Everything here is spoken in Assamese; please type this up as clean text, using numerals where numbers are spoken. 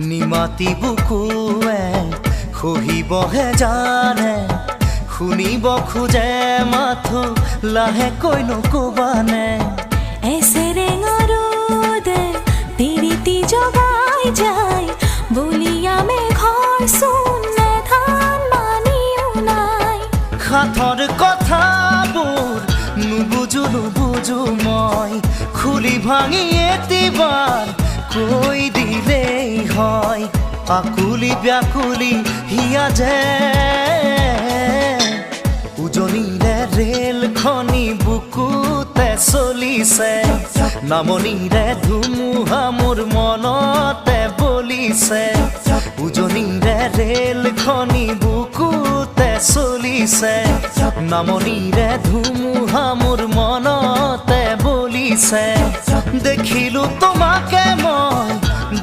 নিমাতি বুকুৱে খহিবহে জানে শুনিব খোজে মাথো লাহেকৈ নকবানে এসেৰেঙা ৰ'দে পিৰিতি জগাই যায় বলিয়া মেঘৰ চোনে ধান মানিও নাই হাতৰ কথাবোৰ নুবুজো মই খুলি ভাঙি এতিবাৰ কৈ দিলেই হয় আকুলি ব্যাকুলি হিয়া যে উজনিৰে ৰেলখনি বুকুতে চলিছে নামনিৰে ধুমুহা মোৰ মনতে বলিছে উজনিৰে ৰেলখনি বুকুতে চলিছে নামনিৰে ধুমুহা মোৰ মনতে বলিছে দেখিলো তোমাকে মই